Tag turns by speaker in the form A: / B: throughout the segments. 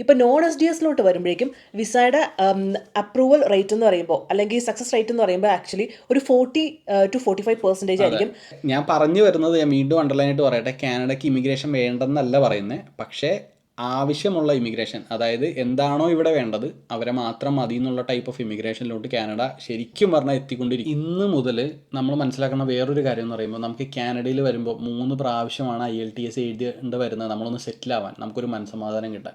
A: ഇപ്പോൾ known as D എസിലോട്ട് വരുമ്പോഴേക്കും വിസയുടെ അപ്രൂവൽ റേറ്റ് എന്ന് പറയുമ്പോൾ അല്ലെങ്കിൽ സക്സസ് റേറ്റ് എന്ന് പറയുമ്പോൾ ആക്ച്വലി ഒരു 40-45% ആയിരിക്കും.
B: ഞാൻ പറഞ്ഞു വരുന്നത്, ഞാൻ വീണ്ടും അണ്ടർലൈൻ ആയിട്ട് പറയട്ടെ, കാനഡയ്ക്ക് ഇമിഗ്രേഷൻ വേണ്ടെന്നല്ല പറയുന്നത്. പക്ഷേ ആവശ്യമുള്ള ഇമിഗ്രേഷൻ, അതായത് എന്താണോ ഇവിടെ വേണ്ടത് അവരെ മാത്രം മതി എന്നുള്ള ടൈപ്പ് ഓഫ് ഇമിഗ്രേഷനിലോട്ട് കാനഡ ശരിക്കും പറഞ്ഞാൽ എത്തിക്കൊണ്ടിരിക്കും. ഇന്ന് മുതൽ നമ്മൾ മനസ്സിലാക്കുന്ന വേറൊരു കാര്യം എന്ന് പറയുമ്പോൾ, നമുക്ക് കാനഡയിൽ വരുമ്പോൾ 3 പ്രാവശ്യമാണ് IELTS എഴുതേണ്ടി വരുന്നത് നമ്മളൊന്ന് സെറ്റിൽ ആവാൻ, നമുക്കൊരു മനസ്സമാധാനം കിട്ടാൻ.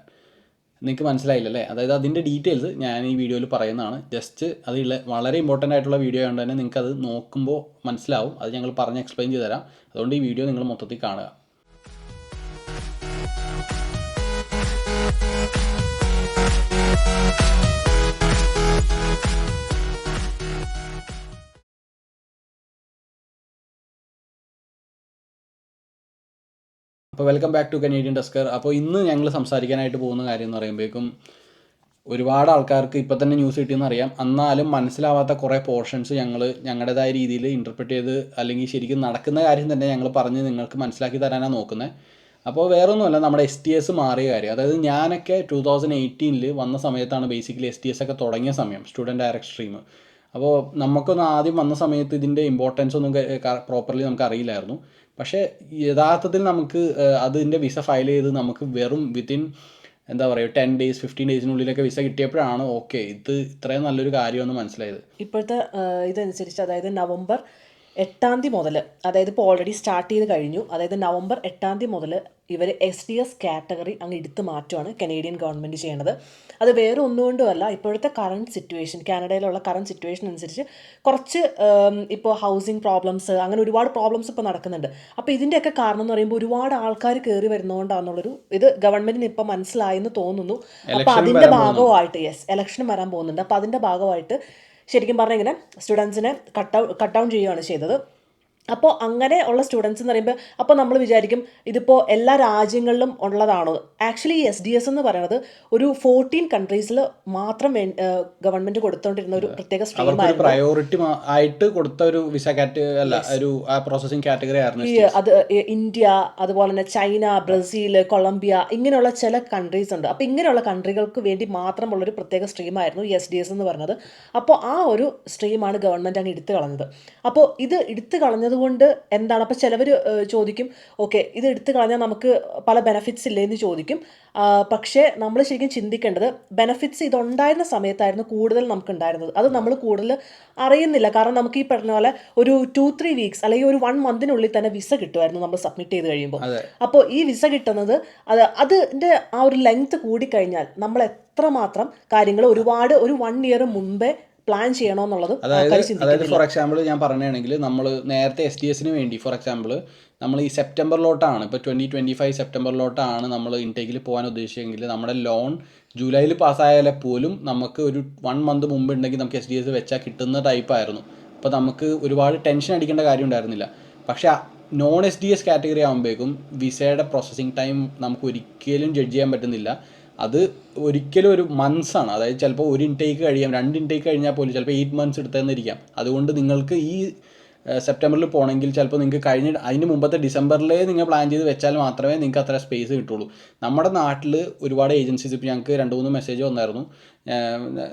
B: നിങ്ങൾക്ക് മനസ്സിലായില്ലല്ലേ? അതായത് അതിൻ്റെ ഡീറ്റെയിൽസ് ഞാൻ ഈ വീഡിയോയിൽ പറയുന്നതാണ്. ജസ്റ്റ് അത് വളരെ ഇമ്പോർട്ടൻ്റ് ആയിട്ടുള്ള വീഡിയോ ആയതുകൊണ്ട് തന്നെ നിങ്ങൾക്ക് അത് നോക്കുമ്പോൾ മനസ്സിലാവും. അത് ഞങ്ങൾ പറഞ്ഞ് എക്സ്പ്ലെയിൻ ചെയ്ത് തരാം. അതുകൊണ്ട് ഈ വീഡിയോ നിങ്ങൾ മൊത്തത്തിൽ കാണുക. അപ്പോൾ വെൽക്കം ബാക്ക് ടു കനേഡിയൻ ഡസ്കർ. അപ്പോൾ ഇന്ന് ഞങ്ങൾ സംസാരിക്കാനായിട്ട് പോകുന്ന കാര്യം എന്ന് പറയുമ്പോഴേക്കും, ഒരുപാട് ആൾക്കാർക്ക് ഇപ്പോൾ തന്നെ ന്യൂസ് കിട്ടിയെന്ന് അറിയാം. എന്നാലും മനസ്സിലാവാത്ത കുറേ പോർഷൻസ് ഞങ്ങൾ ഞങ്ങളുടേതായ രീതിയിൽ ഇൻ്റർപ്രറ്റ് ചെയ്ത്, അല്ലെങ്കിൽ ശരിക്കും നടക്കുന്ന കാര്യം തന്നെ ഞങ്ങൾ പറഞ്ഞ് നിങ്ങൾക്ക് മനസ്സിലാക്കി തരാനാണ് നോക്കുന്നത്. അപ്പോൾ വേറൊന്നുമല്ല, നമ്മുടെ STS മാറിയ കാര്യം. അതായത് ഞാനൊക്കെ 2018 വന്ന സമയത്താണ് ബേസിക്കലി STS ഒക്കെ തുടങ്ങിയ സമയം, സ്റ്റുഡൻറ്റ് ഡയറക്റ്റ് സ്ട്രീം. അപ്പോൾ നമുക്കൊന്ന് ആദ്യം വന്ന സമയത്ത് ഇതിൻ്റെ ഇമ്പോർട്ടൻസ് ഒന്നും പ്രോപ്പർലി നമുക്ക് അറിയില്ലായിരുന്നു. പക്ഷേ യഥാർത്ഥത്തിൽ നമുക്ക് അതിൻ്റെ വിസ ഫയൽ ചെയ്ത് നമുക്ക് വെറും വിത്തിൻ എന്താ പറയുക 10 days 15 daysനുള്ളിലൊക്കെ വിസ കിട്ടിയപ്പോഴാണ് ഓക്കെ ഇത് ഇത്രയും നല്ലൊരു കാര്യമെന്ന് മനസ്സിലായത്.
A: ഇപ്പോഴത്തെ ഇതനുസരിച്ച് അതായത് നവംബർ 8 മുതൽ, അതായത് ഇപ്പോൾ ഓൾറെഡി സ്റ്റാർട്ട് ചെയ്ത് കഴിഞ്ഞു. അതായത് നവംബർ 8 മുതൽ ഇവർ SDS കാറ്റഗറി അങ്ങ് എടുത്ത് മാറ്റുവാണ് കനേഡിയൻ ഗവൺമെൻറ് ചെയ്യണത്. അത് വേറെ ഒന്നുകൊണ്ടുമല്ല, ഇപ്പോഴത്തെ കറണ്ട് സിറ്റുവേഷൻ, കാനഡയിലുള്ള കറണ്ട് സിറ്റുവേഷൻ അനുസരിച്ച് കുറച്ച് ഇപ്പോൾ ഹൗസിങ് പ്രോബ്ലംസ്, അങ്ങനെ ഒരുപാട് പ്രോബ്ലംസ് ഇപ്പോൾ നടക്കുന്നുണ്ട്. അപ്പോൾ ഇതിൻ്റെയൊക്കെ കാരണം എന്ന് പറയുമ്പോൾ ഒരുപാട് ആൾക്കാർ കയറി വരുന്നതുകൊണ്ടാണെന്നുള്ളൊരു ഇത് ഗവൺമെൻറ്റിന് ഇപ്പോൾ മനസ്സിലായെന്ന് തോന്നുന്നു. അപ്പോൾ അതിൻ്റെ ഭാഗമായിട്ട് എലക്ഷൻ വരാൻ പോകുന്നുണ്ട്. അപ്പോൾ അതിൻ്റെ ഭാഗമായിട്ട് ശരിക്കും പറഞ്ഞാൽ ഇങ്ങനെ സ്റ്റുഡൻസിനെ കട്ട് ഡൗൺ ചെയ്യുകയാണ് ചെയ്തത്. അപ്പോൾ അങ്ങനെ ഉള്ള സ്റ്റുഡൻസ് എന്ന് പറയുമ്പോൾ അപ്പോൾ നമ്മൾ വിചാരിക്കും ഇതിപ്പോൾ എല്ലാ രാജ്യങ്ങളിലും ഉള്ളതാണോ? ആക്ച്വലി ഈ SDS എന്ന് പറയുന്നത് ഒരു 14 കൺട്രീസിൽ മാത്രം ഗവൺമെൻറ് കൊടുത്തോണ്ടിരുന്ന ഒരു പ്രത്യേക സ്ട്രീമായിരുന്നു.
B: പ്രയോറിറ്റി ആയിട്ട് കൊടുത്ത ഒരു വിസ പ്രോസസിംഗ് കാറ്റഗറി ആയിരുന്നു.
A: അത് ഇന്ത്യ, അതുപോലെ തന്നെ ചൈന, ബ്രസീൽ, കൊളംബിയ, ഇങ്ങനെയുള്ള ചില കൺട്രീസ് ഉണ്ട്. അപ്പോൾ ഇങ്ങനെയുള്ള കൺട്രികൾക്ക് വേണ്ടി മാത്രമുള്ളൊരു പ്രത്യേക സ്ട്രീമായിരുന്നു ഈ SDS എന്ന് പറയുന്നത്. അപ്പോൾ ആ ഒരു സ്ട്രീമാണ് ഗവൺമെൻറ് അങ്ങ് എടുത്തു കളഞ്ഞത്. അപ്പോൾ ഇത് എടുത്തു കളഞ്ഞത് കൊണ്ട് എന്താണ്? അപ്പോൾ ചിലവർ ചോദിക്കും, ഓക്കെ ഇത് എടുത്തു കളഞ്ഞാൽ നമുക്ക് പല ബെനഫിറ്റ്സ് ഇല്ലേ എന്ന് ചോദിക്കും. പക്ഷേ നമ്മൾ ശരിക്കും ചിന്തിക്കേണ്ടത്, ബെനഫിറ്റ്സ് ഇതുണ്ടായിരുന്ന സമയത്തായിരുന്നു കൂടുതൽ നമുക്ക് ഉണ്ടായിരുന്നത്. അത് നമ്മൾ കൂടുതൽ അറിയുന്നില്ല. കാരണം നമുക്ക് ഈ പറഞ്ഞ പോലെ ഒരു 2-3 weeks അല്ലെങ്കിൽ ഒരു 1 monthനുള്ളിൽ തന്നെ വിസ കിട്ടുമായിരുന്നു നമ്മൾ സബ്മിറ്റ് ചെയ്ത് കഴിയുമ്പോൾ. അപ്പോൾ ഈ വിസ കിട്ടുന്നത് അതിൻ്റെ ആ ഒരു ലെങ്ത് കൂടിക്കഴിഞ്ഞാൽ നമ്മൾ എത്രമാത്രം കാര്യങ്ങൾ ഒരുപാട് ഒരു 1 year മുമ്പേ പ്ലാൻ ചെയ്യണമെന്നുള്ളത്.
B: അതായത് ഫോർ എക്സാമ്പിൾ ഞാൻ പറയുകയാണെങ്കിൽ, നമ്മൾ നേരത്തെ SDS വേണ്ടി ഫോർ എക്സാമ്പിൾ നമ്മൾ ഈ സെപ്റ്റംബറിലോട്ടാണ്, ഇപ്പോൾ 2025 സെപ്റ്റംബറിലോട്ടാണ് നമ്മൾ ഇൻടേക്കിൽ പോകാൻ ഉദ്ദേശിച്ചെങ്കിൽ നമ്മുടെ ലോൺ ജൂലൈയിൽ പാസ്സായാലേ പോലും നമുക്ക് ഒരു 1 month മുമ്പ് ഉണ്ടെങ്കിൽ നമുക്ക് SDS വെച്ചാൽ കിട്ടുന്ന ടൈപ്പായിരുന്നു. അപ്പോൾ നമുക്ക് ഒരുപാട് ടെൻഷൻ അടിക്കേണ്ട കാര്യം ഉണ്ടായിരുന്നില്ല. പക്ഷേ നോൺ SDS കാറ്റഗറി ആകുമ്പോഴേക്കും വിസയുടെ പ്രോസസ്സിങ് ടൈം നമുക്ക് ഒരിക്കലും ജഡ്ജ് ചെയ്യാൻ പറ്റുന്നില്ല. അത് ഒരിക്കലും ഒരു മന്ത്സാണ്. അതായത് ചിലപ്പോൾ ഒരു ഇൻടേക്ക് കഴിയാം, 2 ഇൻടേക്ക് കഴിഞ്ഞാൽ പോലും ചിലപ്പോൾ 8 months എടുത്തെന്നിരിക്കാം. അതുകൊണ്ട് നിങ്ങൾക്ക് ഈ സെപ്റ്റംബറിൽ പോകണമെങ്കിൽ ചിലപ്പോൾ നിങ്ങൾക്ക് അതിന് മുമ്പത്തെ ഡിസംബറിലേ നിങ്ങൾ പ്ലാൻ ചെയ്ത് വെച്ചാൽ മാത്രമേ നിങ്ങൾക്ക് അത്ര സ്പേസ് കിട്ടുള്ളൂ. നമ്മുടെ നാട്ടിൽ ഒരുപാട് ഏജൻസീസ്, ഇപ്പോൾ ഞങ്ങൾക്ക് 2-3 മെസ്സേജ് വന്നായിരുന്നു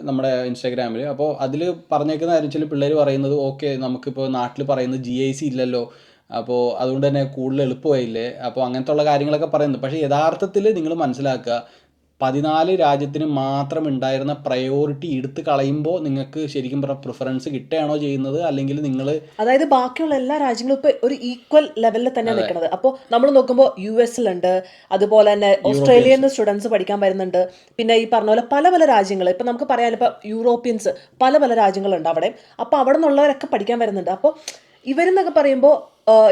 B: നമ്മുടെ ഇൻസ്റ്റാഗ്രാമിൽ. അപ്പോൾ അതിൽ പറഞ്ഞേക്കുന്ന കാര്യം വെച്ചാൽ പിള്ളേർ പറയുന്നത്, ഓക്കെ നമുക്കിപ്പോൾ നാട്ടിൽ പറയുന്നത് GIC ഇല്ലല്ലോ, അപ്പോൾ അതുകൊണ്ട് തന്നെ കൂടുതൽ എളുപ്പമായില്ലേ, അപ്പോൾ അങ്ങനത്തെ ഉള്ള കാര്യങ്ങളൊക്കെ പറയുന്നത്. പക്ഷേ യഥാർത്ഥത്തിൽ നിങ്ങൾ മനസ്സിലാക്കുക, 14 രാജ്യത്തിന് മാത്രം ഉണ്ടായിരുന്ന പ്രയോറിറ്റി എടുത്ത് കളയുമ്പോൾ നിങ്ങൾക്ക് ശരിക്കും പ്രിഫറൻസ് കിട്ടുകയാണോ ചെയ്യുന്നത്, അല്ലെങ്കിൽ നിങ്ങൾ
A: അതായത് ബാക്കിയുള്ള എല്ലാ രാജ്യങ്ങളും ഇപ്പോൾ ഒരു ഈക്വൽ ലെവലിൽ തന്നെ നിൽക്കുന്നത്. അപ്പോൾ നമ്മൾ നോക്കുമ്പോൾ US അതുപോലെ തന്നെ ഓസ്ട്രേലിയയിൽ നിന്ന് സ്റ്റുഡൻസ് പഠിക്കാൻ വരുന്നുണ്ട്. പിന്നെ ഈ പറഞ്ഞ പോലെ പല പല രാജ്യങ്ങൾ, ഇപ്പം നമുക്ക് പറയാൻ ഇപ്പോൾ യൂറോപ്യൻസ് പല പല രാജ്യങ്ങളുണ്ട് അവിടെ. അപ്പോൾ അവിടെ നിന്നുള്ളവരൊക്കെ പഠിക്കാൻ വരുന്നുണ്ട്. അപ്പോൾ ഇവരെന്നൊക്കെ പറയുമ്പോൾ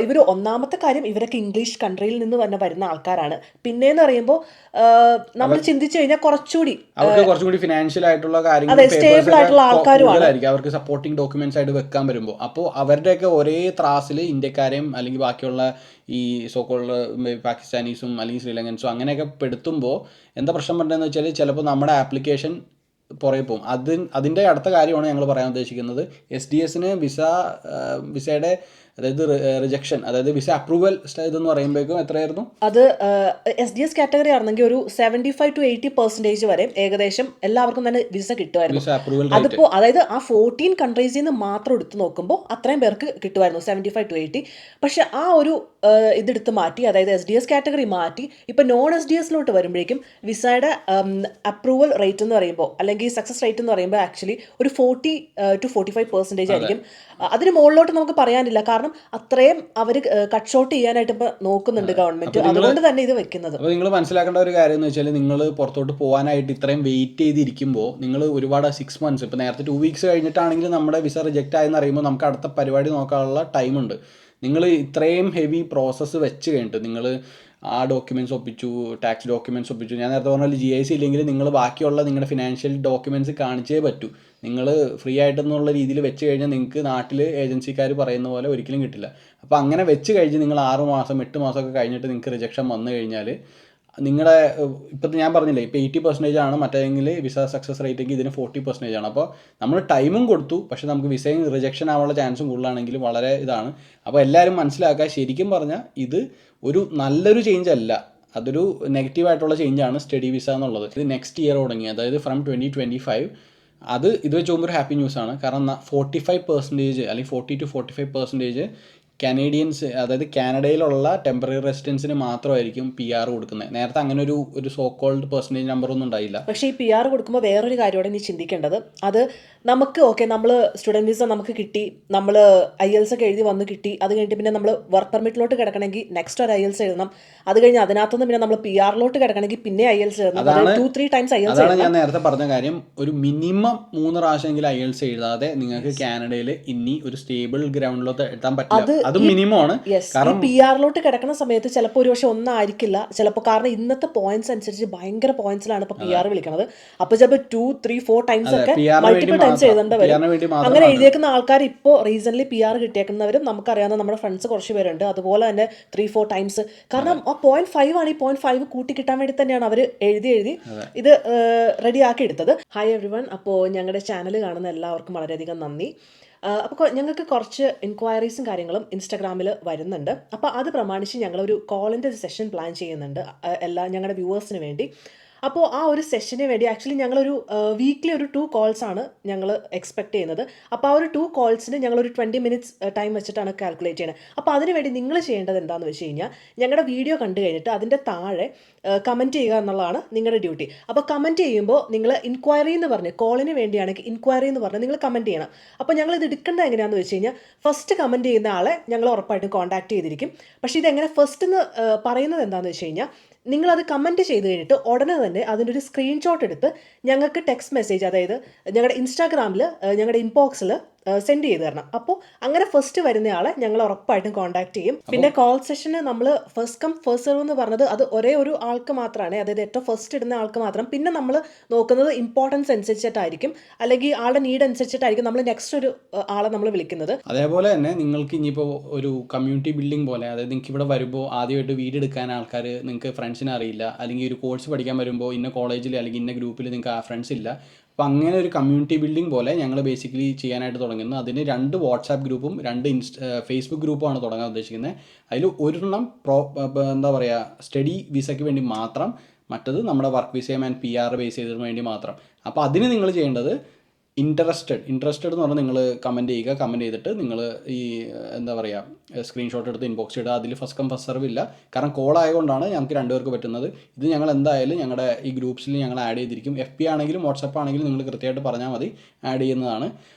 A: ഇവർ ഒന്നാമത്തെ കാര്യം ഇവരൊക്കെ ഇംഗ്ലീഷ് കൺട്രിയിൽ നിന്ന് തന്നെ വരുന്ന ആൾക്കാരാണ്. പിന്നെയെന്ന് പറയുമ്പോൾ നമ്മൾ ചിന്തിച്ചു കഴിഞ്ഞാൽ
B: കുറച്ചുകൂടി ഫിനാൻഷ്യൽ ആയിട്ടുള്ള കാര്യങ്ങൾ,
A: സ്റ്റേബിൾ ആയിട്ടുള്ള ആൾക്കാരുമാണ്.
B: അവർക്ക് സപ്പോർട്ടിംഗ് ഡോക്യുമെന്റ്സ് ആയിട്ട് വെക്കാൻ വരുമ്പോൾ, അപ്പോൾ അവരുടെയൊക്കെ ഒരേ ത്രാസിൽ ഇന്ത്യക്കാരെയും അല്ലെങ്കിൽ ബാക്കിയുള്ള ഈ സോക്കോൾഡ് പാകിസ്ഥാനീസും അല്ലെങ്കിൽ ശ്രീലങ്കൻസും അങ്ങനെയൊക്കെ പെടുത്തുമ്പോൾ എന്താ പ്രശ്നം പറ്റുന്നതെന്ന് വെച്ചാൽ, ചിലപ്പോൾ നമ്മുടെ ആപ്ലിക്കേഷൻ പുറകെ പോകും. അതിൻ്റെ അടുത്ത കാര്യമാണ് ഞങ്ങൾ പറയാൻ ഉദ്ദേശിക്കുന്നത്. SDS വിസയുടെ അതായത് റിജക്ഷൻ, അതായത് വിസ അപ്രൂവൽ ഇതെന്ന് പറയുമ്പോഴേക്കും എത്രയായിരുന്നു?
A: അത് SDS കാറ്റഗറി ആണെങ്കിൽ ഒരു 75 to 80% വരെ ഏകദേശം എല്ലാവർക്കും തന്നെ വിസ കിട്ടുമായിരുന്നു.
B: വിസ അപ്രൂവൽ
A: അതിപ്പോൾ അതായത് ആ 14 കൺട്രീസിൽ നിന്ന് മാത്രം എടുത്ത് നോക്കുമ്പോൾ അത്രയും പേർക്ക് കിട്ടുമായിരുന്നു, 75 to 80. പക്ഷെ ആ ഒരു ഇതെടുത്ത് മാറ്റി, അതായത് SDS കാറ്റഗറി മാറ്റി ഇപ്പോൾ നോൺ SDS വരുമ്പോഴേക്കും വിസയുടെ അപ്രൂവൽ റേറ്റ് എന്ന് പറയുമ്പോൾ അല്ലെങ്കിൽ സക്സസ് റേറ്റ് എന്ന് പറയുമ്പോൾ ആക്ച്വലി ഒരു 40 to 45% ആയിരിക്കും. അതിന് മുകളിലോട്ട് നമുക്ക് പറയാനില്ല, കാരണം അത്രയും അവർ കട്ട് ഷോട്ട് ചെയ്യാനായിട്ട് ഇപ്പോൾ നോക്കുന്നുണ്ട് ഗവൺമെന്റ്, അതുകൊണ്ട് തന്നെ ഇത് വെക്കുന്നത്.
B: അപ്പോൾ നിങ്ങൾ മനസ്സിലാക്കേണ്ട ഒരു കാര്യം എന്ന് വെച്ചാൽ, നിങ്ങൾ പുറത്തോട്ട് പോകാനായിട്ട് ഇത്രയും വെയിറ്റ് ചെയ്തിരിക്കുമ്പോൾ നിങ്ങൾ ഒരുപാട് 6 months, ഇപ്പോൾ നേരത്തെ 2 weeks കഴിഞ്ഞിട്ടാണെങ്കിൽ നമ്മുടെ വിസ റിജക്റ്റ് ആയെന്ന് അറിയുമ്പോൾ നമുക്ക് അടുത്ത പരിപാടി നോക്കാനുള്ള ടൈമുണ്ട്. നിങ്ങൾ ഇത്രയും ഹെവി പ്രോസസ്സ് വെച്ച് കഴിഞ്ഞിട്ട് നിങ്ങൾ ആ ഡോക്യുമെൻറ്റ്സ് ഒപ്പിച്ചു, ടാക്സ് ഡോക്യുമെൻറ്റ്സ് ഒപ്പിച്ചു, ഞാൻ നേരത്തെ പറഞ്ഞാൽ GIC ഇല്ലെങ്കിൽ നിങ്ങൾ ബാക്കിയുള്ള നിങ്ങളുടെ ഫിനാൻഷ്യൽ ഡോക്യുമെൻറ്റ്സ് കാണിച്ചേ പറ്റൂ. നിങ്ങൾ ഫ്രീ ആയിട്ടെന്നുള്ള രീതിയിൽ വെച്ച് കഴിഞ്ഞാൽ നിങ്ങൾക്ക് നാട്ടിൽ ഏജൻസിക്കാർ പറയുന്ന പോലെ ഒരിക്കലും കിട്ടില്ല. അപ്പോൾ അങ്ങനെ വെച്ച് കഴിഞ്ഞ് നിങ്ങൾ 6 മാസം 8 മാസമൊക്കെ കഴിഞ്ഞിട്ട് നിങ്ങൾക്ക് റിജക്ഷൻ വന്നു കഴിഞ്ഞാൽ നിങ്ങളുടെ ഇപ്പം ഞാൻ പറഞ്ഞില്ലേ, ഇപ്പോൾ 80% ആണ് മറ്റേതെങ്കിൽ വിസ സക്സസ് റേറ്റ് എങ്കിൽ ഇതിന് 40% ആണ്. അപ്പോൾ നമ്മൾ ടൈമും കൊടുത്തു, പക്ഷേ നമുക്ക് വിസയും റിജക്ഷൻ ആവാനുള്ള ചാൻസും കൂടുതലാണെങ്കിൽ വളരെ ഇതാണ്. അപ്പോൾ എല്ലാവരും മനസ്സിലാക്കുക, ശരിക്കും പറഞ്ഞാൽ ഇത് ഒരു നല്ലൊരു ചേഞ്ച് അല്ല, അതൊരു നെഗറ്റീവായിട്ടുള്ള ചേഞ്ചാണ് സ്റ്റഡി വിസ എന്നുള്ളത്. ഇത് നെക്സ്റ്റ് ഇയർ തുടങ്ങി, അതായത് ഫ്രം 2025. ഇത് വെച്ച് നോക്കുമ്പോൾ ഒരു ഹാപ്പി ന്യൂസാണ്. കാരണം 45% അല്ലെങ്കിൽ 40 to 45% കനേഡിയൻസ്, അതായത് കാനഡയിലുള്ള ടെമ്പററി റെസിഡൻസിന് മാത്രമായിരിക്കും PR കൊടുക്കുന്നത്. നേരത്തെ അങ്ങനെ ഒരു സോ കോൾഡ് പെർസെൻറ്റേജ് നമ്പറൊന്നും ഉണ്ടായില്ല.
A: പക്ഷേ ഈ PR കൊടുക്കുമ്പോൾ വേറൊരു കാര്യമാണ് നീ ചിന്തിക്കേണ്ടത്. അത് നമുക്ക് നമ്മൾ സ്റ്റുഡൻറ്റ് വിസ നമുക്ക് കിട്ടി, നമ്മൾ IELTS ഒക്കെ എഴുതി വന്ന് കിട്ടി, അത് കഴിഞ്ഞിട്ട് പിന്നെ നമ്മൾ വർക്ക് പെർമിറ്റിലോട്ട് കിടക്കണമെങ്കിൽ നെക്സ്റ്റ് ഒരു IELTS എഴുതണം, അത് കഴിഞ്ഞ് അതിനകത്തുനിന്ന് പിന്നെ നമ്മൾ PR കിടക്കണമെങ്കിൽ പിന്നെ IELTS എഴുതണം, 2-3 times IELTS.
B: അതാണ് ഞാൻ നേരത്തെ പറഞ്ഞ കാര്യം. ഒരു മിനിമം 3 പ്രാവശ്യമെങ്കിലും IELTS എഴുതാതെ നിങ്ങൾക്ക് കാനഡയിൽ ഇനി ഒരു സ്റ്റേബിൾ ഗ്രൗണ്ടിലോട്ട് എത്താൻ പറ്റില്ല. അത് മിനിമം ആണ്.
A: കാരണം PR കിടക്കുന്ന സമയത്ത് ചിലപ്പോൾ ഒരു പക്ഷെ ഒന്നായിരിക്കില്ല, ചിലപ്പോൾ കാരണം ഇന്നത്തെ പോയിന്റ്സ് അനുസരിച്ച് ഭയങ്കര പോയിന്റ്സിലാണ് ഇപ്പോൾ PR വിളിക്കുന്നത്. അപ്പോൾ ചിലപ്പോൾ 2-3-4 times ഒക്കെ മൾട്ടിപ്പിൾ ടൈംസ് എഴുതേണ്ടി വരും. അങ്ങനെ എഴുതിയേക്കുന്ന ആൾക്കാർ ഇപ്പോൾ റീസെന്റ് PR കിട്ടിയേക്കുന്നവരും നമുക്കറിയാവുന്ന നമ്മുടെ ഫ്രണ്ട്സ് കുറച്ച് പേരുണ്ട്, അതുപോലെ തന്നെ 3-4 times. കാരണം ആ 0.5 ആണ്, ഈ 0.5 കൂട്ടി കിട്ടാൻ വേണ്ടി തന്നെയാണ് അവർ എഴുതി ഇത് റെഡിയാക്കി എടുത്തത്. Hi every one. അപ്പോൾ ഞങ്ങളുടെ ചാനൽ കാണുന്ന എല്ലാവർക്കും വളരെയധികം നന്ദി. അപ്പോൾ ഞങ്ങൾക്ക് കുറച്ച് എൻക്വയറീസും കാര്യങ്ങളും ഇൻസ്റ്റാഗ്രാമിൽ വരുന്നുണ്ട്. അപ്പോൾ അത് പ്രമാണിച്ച് ഞങ്ങളൊരു കോളിൻ്റെ സെഷൻ പ്ലാൻ ചെയ്യുന്നുണ്ട് ഞങ്ങളുടെ വ്യൂവേഴ്സിന് വേണ്ടി. അപ്പോൾ ആ ഒരു സെഷന് വേണ്ടി ആക്ച്വലി ഞങ്ങളൊരു വീക്ക്ലി ഒരു 2 calls ആണ് ഞങ്ങൾ എക്സ്പെക്ട് ചെയ്യുന്നത്. അപ്പോൾ ആ ഒരു 2 calls ഞങ്ങളൊരു 20 minutes ടൈം വെച്ചിട്ടാണ് കാൽക്കുലേറ്റ് ചെയ്യുന്നത്. അപ്പോൾ അതിനുവേണ്ടി നിങ്ങൾ ചെയ്യേണ്ടത് എന്താണെന്ന് വെച്ച് കഴിഞ്ഞാൽ, ഞങ്ങളുടെ വീഡിയോ കണ്ടു കഴിഞ്ഞിട്ട് അതിൻ്റെ താഴെ കമൻറ്റ് ചെയ്യുക എന്നുള്ളതാണ് നിങ്ങളുടെ ഡ്യൂട്ടി. അപ്പോൾ കമൻറ്റ് ചെയ്യുമ്പോൾ നിങ്ങൾ ഇൻക്വയറി എന്ന് പറഞ്ഞ്, കോളിന് വേണ്ടിയാണെങ്കിൽ ഇൻക്വയറി എന്ന് പറഞ്ഞ് നിങ്ങൾ കമൻറ്റ് ചെയ്യണം. അപ്പോൾ ഞങ്ങളിത് എടുക്കേണ്ടത് എങ്ങനെയാണെന്ന് വെച്ച് കഴിഞ്ഞാൽ, ഫസ്റ്റ് കമൻറ്റ് ചെയ്യുന്ന ആളെ ഞങ്ങൾ ഉറപ്പായിട്ടും കോൺടാക്ട് ചെയ്തിരിക്കും. പക്ഷേ ഇതെങ്ങനെ ഫസ്റ്റ് എന്ന് പറയുന്നത് എന്താണെന്ന് വെച്ച് കഴിഞ്ഞാൽ, നിങ്ങളത് കമൻറ്റ് ചെയ്ത് കഴിഞ്ഞിട്ട് ഉടനെ തന്നെ അതിൻ്റെ ഒരു സ്ക്രീൻഷോട്ട് എടുത്ത് ഞങ്ങൾക്ക് ടെക്സ്റ്റ് മെസ്സേജ്, അതായത് ഞങ്ങളുടെ ഇൻസ്റ്റാഗ്രാമിൽ ഞങ്ങളുടെ ഇൻബോക്സിൽ സെൻഡ് ചെയ്ത് തരണം. അപ്പോൾ അങ്ങനെ ഫസ്റ്റ് വരുന്നയാളെ ഞങ്ങൾ ഉറപ്പായിട്ടും കോൺടാക്ട് ചെയ്യും. പിന്നെ കോൾ സെഷന് നമ്മൾ ഫസ്റ്റ് കം ഫസ്റ്റ് സെർവ് എന്ന് പറഞ്ഞത് അത് ഒരേ ഒരു ആൾക്ക് മാത്രമാണ്, അതായത് ഏറ്റവും ഫസ്റ്റ് ഇടുന്ന ആൾക്ക് മാത്രം. പിന്നെ നമ്മൾ നോക്കുന്നത് ഇമ്പോർട്ടൻസ് അനുസരിച്ചിട്ടായിരിക്കും, അല്ലെങ്കിൽ ആളുടെ നീഡ് അനുസരിച്ചിട്ടായിരിക്കും നമ്മൾ നെക്സ്റ്റ് ഒരു ആളെ നമ്മൾ വിളിക്കുന്നത്.
B: അതേപോലെ തന്നെ നിങ്ങൾക്ക് ഇനിയിപ്പോൾ ഒരു കമ്മ്യൂണിറ്റി ബിൽഡിംഗ് പോലെ, അതായത് നിങ്ങൾക്ക് ഇവിടെ വരുമ്പോൾ ആദ്യമായിട്ട് വീട് എടുക്കാൻ ആൾക്കാർ, നിങ്ങൾക്ക് ഫ്രണ്ട്സിനെ അറിയില്ല, അല്ലെങ്കിൽ ഒരു കോഴ്സ് പഠിക്കാൻ വരുമ്പോൾ ഇന്ന കോളേജിൽ അല്ലെങ്കിൽ ഇന്ന ഗ്രൂപ്പിൽ നിങ്ങൾക്ക് ആ ഫ്രണ്ട്സ് ഇല്ല. അപ്പോൾ അങ്ങനെ ഒരു കമ്മ്യൂണിറ്റി ബിൽഡിംഗ് പോലെ ഞങ്ങൾ ബേസിക്കലി ചെയ്യാനായിട്ട് തുടങ്ങുന്നത്. അതിന് 2 വാട്സാപ്പ് ഗ്രൂപ്പും 2 ഫേസ്ബുക്ക് ഗ്രൂപ്പുമാണ് തുടങ്ങാൻ ഉദ്ദേശിക്കുന്നത്. അതിൽ ഒരെണ്ണം എന്താ പറയുക, സ്റ്റഡി വിസയ്ക്ക് വേണ്ടി മാത്രം, മറ്റത് നമ്മുടെ വർക്ക് വിസയും ആൻഡ് PR ബേസ് ചെയ്തതിന് വേണ്ടി മാത്രം. അപ്പോൾ അതിന് നിങ്ങൾ ചെയ്യേണ്ടത് ഇൻട്രസ്റ്റഡ് എന്ന് പറഞ്ഞാൽ നിങ്ങൾ കമൻറ്റ് ചെയ്യുക. കമൻറ്റ് ചെയ്തിട്ട് നിങ്ങൾ ഈ എന്താ പറയുക സ്ക്രീൻഷോട്ട് എടുത്ത് ഇൻബോക്സ് ഇടുക. അതിൽ ഫസ്റ്റ് കം ഫസ്റ്റ് സെർവ് ഇല്ല, കാരണം കോൾ ആയതുകൊണ്ടാണ് ഞങ്ങൾക്ക് 2 പേർക്ക് പറ്റുന്നത്. ഇത് ഞങ്ങൾ എന്തായാലും ഞങ്ങളുടെ ഈ ഗ്രൂപ്പ്സിൽ ഞങ്ങൾ ആഡ് ചെയ്തിരിക്കും. FB ആണെങ്കിലും വാട്സപ്പ് ആണെങ്കിലും നിങ്ങൾ കൃത്യമായിട്ട് പറഞ്ഞാൽ മതി, ആഡ് ചെയ്യുന്നതാണ്.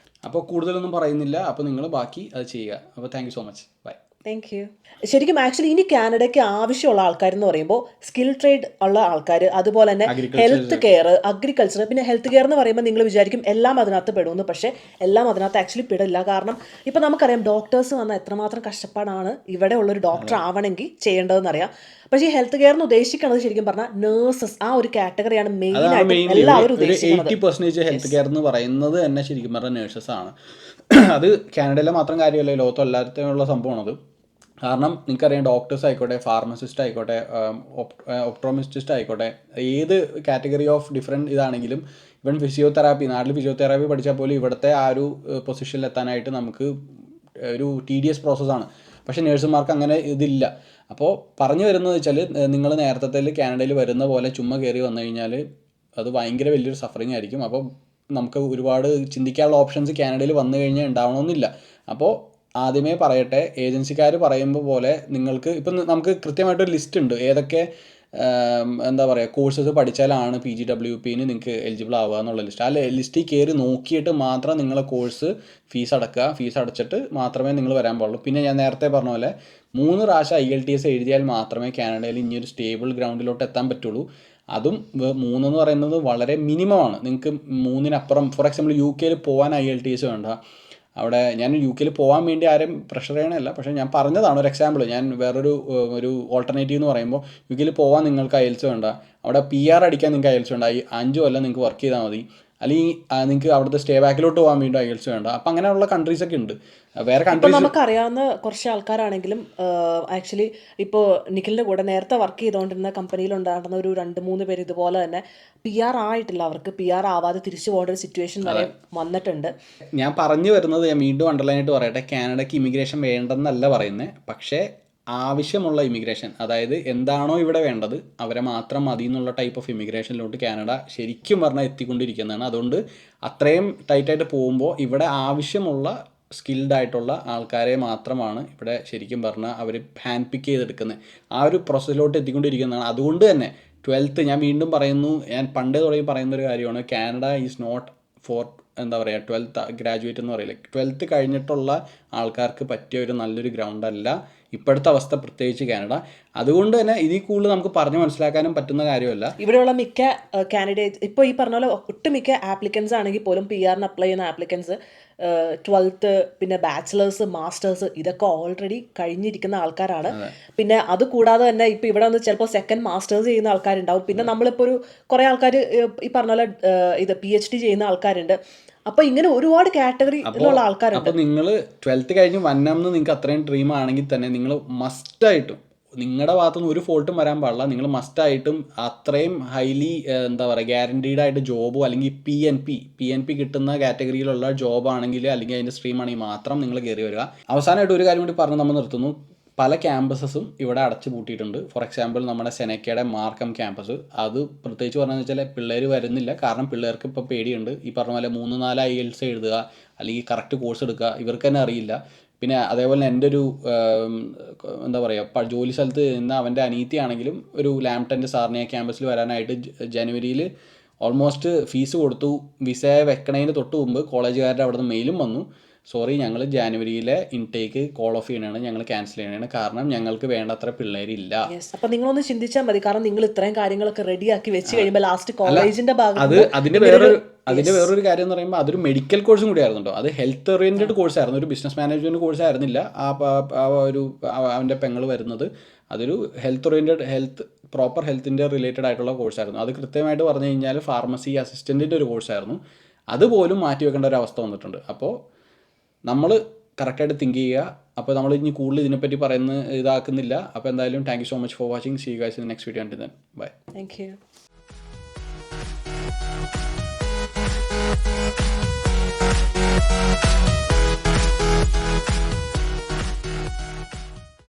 B: അപ്പോൾ കൂടുതലൊന്നും പറയുന്നില്ല, അപ്പോൾ നിങ്ങൾ ബാക്കി അത് ചെയ്യുക. അപ്പോൾ thank you so much, bye.
A: Thank you. ശരിക്കും ആക്ച്വലി ഇനി കാനഡയ്ക്ക് ആവശ്യമുള്ള ആൾക്കാരെന്ന് പറയുമ്പോൾ സ്കിൽ ട്രേഡ് ഉള്ള ആൾക്കാർ, അതുപോലെ തന്നെ ഹെൽത്ത് കെയർ, അഗ്രികൾച്ചർ. പിന്നെ ഹെൽത്ത് കെയർ എന്ന് പറയുമ്പോൾ നിങ്ങൾ വിചാരിക്കും എല്ലാം അതിനകത്ത് പെടുമെന്ന്, പക്ഷേ എല്ലാം അതിനകത്ത് ആക്ച്വലി പെടില്ല. കാരണം ഇപ്പം നമുക്കറിയാം ഡോക്ടേഴ്സ് വന്നാൽ എത്രമാത്രം കഷ്ടപ്പാടാണ് ഇവിടെ ഉള്ളൊരു ഡോക്ടർ ആവണമെങ്കിൽ ചെയ്യേണ്ടതെന്ന് അറിയാം. പക്ഷേ ഈ ഹെൽത്ത് കെയർ എന്ന് ഉദ്ദേശിക്കുന്നത് ശരിക്കും പറഞ്ഞാൽ നേഴ്സസ്, ആ ഒരു കാറ്റഗറിയാണ് മെയിനായിട്ട് എല്ലാവരും ഉദ്ദേശിക്കുന്നത്.
B: 80% ഹെൽത്ത് കെയർ എന്ന് പറയുന്നത് തന്നെ ശരിക്കും പറഞ്ഞാൽ നേഴ്സസ് ആണ്. അത് കാനഡയിലെ മാത്രം കാര്യമല്ല, ലോകത്ത് എല്ലാത്തിനുള്ള സംഭവമാണത്. കാരണം നിങ്ങൾക്കറിയാം, ഡോക്ടേഴ്സ് ആയിക്കോട്ടെ, ഫാർമസിസ്റ്റ് ആയിക്കോട്ടെ, ഒപ്ട്രോമിസ്റ്റിസ്റ്റ് ആയിക്കോട്ടെ, ഏത് കാറ്റഗറി ഓഫ് ഡിഫറെൻറ്റ് ഇതാണെങ്കിലും, ഇവൻ ഫിസിയോതെറാപ്പി, നാട്ടിൽ ഫിസിയോതെറാപ്പി പഠിച്ചാൽ പോലും ഇവിടുത്തെ ആ ഒരു പൊസിഷനിലെത്താനായിട്ട് നമുക്ക് ഒരു tedious പ്രോസസ്സാണ്. പക്ഷേ നേഴ്സുമാർക്ക് അങ്ങനെ ഇതില്ല. അപ്പോൾ പറഞ്ഞു വരുന്നത് വെച്ചാൽ നിങ്ങൾ നേരത്തെ കാനഡയിൽ വരുന്ന പോലെ ചുമ്മാ കയറി വന്നു കഴിഞ്ഞാൽ അത് ഭയങ്കര വലിയൊരു സഫറിങ് ആയിരിക്കും. അപ്പോൾ നമുക്ക് ഒരുപാട് ചിന്തിക്കാനുള്ള ഓപ്ഷൻസ് കാനഡയിൽ വന്നു കഴിഞ്ഞാൽ ഉണ്ടാവണമെന്നില്ല. അപ്പോൾ ആദ്യമേ പറയട്ടെ, ഏജൻസിക്കാർ പറയുമ്പോൾ പോലെ നിങ്ങൾക്ക് ഇപ്പം നമുക്ക് കൃത്യമായിട്ടൊരു ലിസ്റ്റ് ഉണ്ട് ഏതൊക്കെ എന്താ പറയുക കോഴ്സസ് പഠിച്ചാലാണ് PGWPന് നിങ്ങൾക്ക് എലിജിബിൾ ആവുക എന്നുള്ള ലിസ്റ്റ്. ആ ലിസ്റ്റിൽ കയറി നോക്കിയിട്ട് മാത്രം നിങ്ങളെ കോഴ്സ് ഫീസ് അടക്കുക. ഫീസ് അടച്ചിട്ട് മാത്രമേ നിങ്ങൾ വരാൻ പാടുള്ളൂ. പിന്നെ ഞാൻ നേരത്തെ പറഞ്ഞ പോലെ 3 പ്രാവശ്യം IELTS എഴുതിയാൽ മാത്രമേ കാനഡയിൽ ഇനിയൊരു സ്റ്റേബിൾ ഗ്രൗണ്ടിലോട്ട് എത്താൻ പറ്റുള്ളൂ. അതും 3 എന്ന് പറയുന്നത് വളരെ മിനിമമാണ്. നിങ്ങൾക്ക് 3-നപ്പുറം ഫോർ എക്സാമ്പിൾ UK പോകാൻ IELTS വേണ്ട. അവിടെ ഞാൻ UK പോകാൻ വേണ്ടി ആരും പ്രഷർ ചെയ്യണമല്ല, പക്ഷേ ഞാൻ പറഞ്ഞതാണ് ഒരു എക്സാമ്പിൾ. ഞാൻ ഒരു ഓൾട്ടർനേറ്റീവ് എന്ന് പറയുമ്പോൾ UK പോകാൻ നിങ്ങൾക്ക് IELTS വേണ്ട, അവിടെ PR അടിക്കാൻ നിങ്ങൾക്ക് IELTS വേണ്ട, 5 കൊല്ലം നിങ്ങൾക്ക് വർക്ക് ചെയ്താൽ മതി, അല്ലെങ്കിൽ നിങ്ങൾക്ക് അവിടുത്തെ സ്റ്റേ ബാക്കിലോട്ട് പോകാൻ വേണ്ടി IELTS വേണ്ട. അപ്പം അങ്ങനെയുള്ള കൺട്രീസൊക്കെ ഉണ്ട്. വേറെ കൺട്രീസ്
A: നമുക്കറിയാവുന്ന കുറച്ച് ആൾക്കാരാണെങ്കിലും ആക്ച്വലി ഇപ്പോൾ നിഖിലിൻ്റെ കൂടെ നേരത്തെ വർക്ക് ചെയ്തുകൊണ്ടിരുന്ന കമ്പനിയിൽ ഉണ്ടായിരുന്ന ഒരു 2-3 പേര് ഇതുപോലെ തന്നെ PR ആയിട്ടില്ല, അവർക്ക് PR ആവാതെ തിരിച്ചു പോകേണ്ട ഒരു സിറ്റുവേഷൻ വരെ വന്നിട്ടുണ്ട്.
B: ഞാൻ പറഞ്ഞു വരുന്നത്, ഞാൻ വീണ്ടും അണ്ടർലൈനായിട്ട് പറയട്ടെ, കാനഡയ്ക്ക് ഇമിഗ്രേഷൻ വേണ്ടെന്നല്ല പറയുന്നത്. പക്ഷേ ആവശ്യമുള്ള ഇമിഗ്രേഷൻ, അതായത് എന്താണോ ഇവിടെ വേണ്ടത് അവരെ മാത്രം മതി എന്നുള്ള ടൈപ്പ് ഓഫ് ഇമിഗ്രേഷനിലോട്ട് കാനഡ ശരിക്കും പറഞ്ഞാൽ എത്തിക്കൊണ്ടിരിക്കുന്നതാണ്. അതുകൊണ്ട് അത്രയും ടൈറ്റായിട്ട് പോകുമ്പോൾ ഇവിടെ ആവശ്യമുള്ള സ്കിൽഡ് ആയിട്ടുള്ള ആൾക്കാരെ മാത്രമാണ് ഇവിടെ ശരിക്കും പറഞ്ഞാൽ അവർ ഹാൻഡ് പിക്ക് ചെയ്തെടുക്കുന്നത്. ആ ഒരു പ്രോസസ്സിലോട്ട് എത്തിക്കൊണ്ടിരിക്കുന്നതാണ്. അതുകൊണ്ട് തന്നെ 12th, ഞാൻ വീണ്ടും പറയുന്നു, ഞാൻ പണ്ടേ തുടങ്ങി പറയുന്നൊരു കാര്യമാണ്, കാനഡ ഈസ് നോട്ട് ഫോർ എന്താ പറയുക 12th ഗ്രാജുവേറ്റ് എന്ന് പറയില്ല. 12th കഴിഞ്ഞിട്ടുള്ള ആൾക്കാർക്ക് പറ്റിയ ഒരു നല്ലൊരു ഗ്രൗണ്ടല്ല ഇപ്പോഴത്തെ അവസ്ഥ, പ്രത്യേകിച്ച് കാനഡ. അതുകൊണ്ട് തന്നെ ഇതിൽ കൂടുതൽ നമുക്ക് പറഞ്ഞ് മനസ്സിലാക്കാനും പറ്റുന്ന കാര്യമല്ല.
A: ഇവിടെയുള്ള മിക്ക കാൻഡിഡേറ്റ് ഇപ്പോൾ ഈ പറഞ്ഞ പോലെ ഒട്ടുമിക്ക ആപ്ലിക്കൻസ് ആണെങ്കിൽ പോലും PR-ന് അപ്ലൈ ചെയ്യുന്ന ആപ്ലിക്കൻസ് 12th, പിന്നെ ബാച്ചിലേഴ്സ്, മാസ്റ്റേഴ്സ് ഇതൊക്കെ ഓൾറെഡി കഴിഞ്ഞിരിക്കുന്ന ആൾക്കാരാണ്. പിന്നെ അത് കൂടാതെ തന്നെ ഇപ്പോൾ ഇവിടെ വന്ന് ചിലപ്പോൾ സെക്കൻഡ് മാസ്റ്റേഴ്സ് ചെയ്യുന്ന ആൾക്കാരുണ്ടാവും. പിന്നെ നമ്മളിപ്പോൾ ഒരു കുറേ ആൾക്കാർ ഈ പറഞ്ഞ പോലെ ഇത് PhD ചെയ്യുന്ന ആൾക്കാരുണ്ട്. അപ്പോൾ ഇങ്ങനെ ഒരുപാട് കാറ്റഗറിയിലുള്ള ആൾക്കാരുണ്ട്.
B: അപ്പോൾ നിങ്ങൾ 12th കഴിഞ്ഞ് വന്നമെന്ന് നിങ്ങൾക്ക് അത്രയും ഡ്രീം ആണെങ്കിൽ തന്നെ നിങ്ങൾ മസ്റ്റായിട്ടും, നിങ്ങളുടെ ഭാഗത്തുനിന്ന് ഒരു ഫോൾട്ടും വരാൻ പാടില്ല, നിങ്ങൾ മസ്റ്റായിട്ടും അത്രയും ഹൈലി എന്താ പറയുക ഗ്യാരണ്ടീഡ് ആയിട്ട് ജോബോ അല്ലെങ്കിൽ PNP കിട്ടുന്ന കാറ്റഗറിയിലുള്ള ജോബാണെങ്കിൽ അല്ലെങ്കിൽ അതിൻ്റെ സ്ട്രീം ആണെങ്കിൽ മാത്രം നിങ്ങൾ കയറി വരിക. അവസാനമായിട്ട് ഒരു കാര്യം കൂടി പറഞ്ഞ് നമ്മൾ നിർത്തുന്നു. പല ക്യാമ്പസസും ഇവിടെ അടച്ചു പൂട്ടിയിട്ടുണ്ട്. ഫോർ എക്സാമ്പിൾ നമ്മുടെ സെനക്കയുടെ മാർക്കം ക്യാമ്പസ്, അത് പ്രത്യേകിച്ച് പറഞ്ഞതെന്ന് വെച്ചാൽ പിള്ളേർ വരുന്നില്ല. കാരണം പിള്ളേർക്ക് ഇപ്പോൾ പേടിയുണ്ട്. ഈ പറഞ്ഞ പോലെ 3-4 IELTS എഴുതുക അല്ലെങ്കിൽ കറക്റ്റ് കോഴ്സ് എടുക്കുക, ഇവർക്ക് തന്നെ അറിയില്ല. പിന്നെ അതേപോലെ എൻ്റെ ഒരു എന്താ പറയുക ജോലി സ്ഥലത്ത് നിന്ന് അവൻ്റെ അനീതിയാണെങ്കിലും ഒരു ലാംപ്ടൻ്റെ സാറിനെ ക്യാമ്പസിൽ വരാനായിട്ട് ജനുവരിയിൽ ഓൾമോസ്റ്റ് ഫീസ് കൊടുത്തു. വിസ വെക്കണതിന് തൊട്ട് മുമ്പ് കോളേജുകാരുടെ അവിടെ നിന്ന് മെയിലും വന്നു, സോറി ഞങ്ങൾ ജാനുവരിയിലെ ഇൻടേക്ക് കോൾ ഓഫ് ചെയ്യണതാണ്, ഞങ്ങൾ ക്യാൻസൽ ചെയ്യണതാണ്, കാരണം ഞങ്ങൾക്ക് വേണ്ടത്ര പിള്ളേരില്ല.
A: അപ്പം നിങ്ങളൊന്ന് ചിന്തിച്ചാൽ മതി, കാരണം നിങ്ങൾ ഇത്രയും കാര്യങ്ങളൊക്കെ റെഡിയാക്കി വെച്ച് കഴിയുമ്പോൾ ലാസ്റ്റ് കോളേജിന്റെ
B: അതിന്റെ വേറൊരു കാര്യം എന്ന് പറയുമ്പോൾ അതൊരു മെഡിക്കൽ കോഴ്സും കൂടി ആയിരുന്നു. അത് ഹെൽത്ത് ഓറിയന്റഡ് കോഴ്സ് ആയിരുന്നു, ഒരു ബിസിനസ് മാനേജ്മെന്റ് കോഴ്സ് ആയിരുന്നില്ല. അവൻ്റെ പെങ്ങൾ വരുന്നത് അതൊരു പ്രോപ്പർ ഹെൽത്തിൻ്റെ റിലേറ്റഡ് ആയിട്ടുള്ള കോഴ്സായിരുന്നു. അത് കൃത്യമായിട്ട് പറഞ്ഞു കഴിഞ്ഞാൽ ഫാർമസി അസിസ്റ്റൻറ്റിൻ്റെ ഒരു കോഴ്സായിരുന്നു. അതുപോലും മാറ്റി വെക്കേണ്ട ഒരു അവസ്ഥ വന്നിട്ടുണ്ട്. അപ്പോൾ നമ്മൾ കറക്റ്റായിട്ട് തിങ്ക് ചെയ്യുക. അപ്പോൾ നമ്മൾ ഇനി കൂടുതൽ ഇതിനെപ്പറ്റി ഇതാക്കുന്നില്ല. അപ്പോൾ എന്തായാലും thank you so much for watching. See you guys in the next video. Until then bye.
A: Thank U.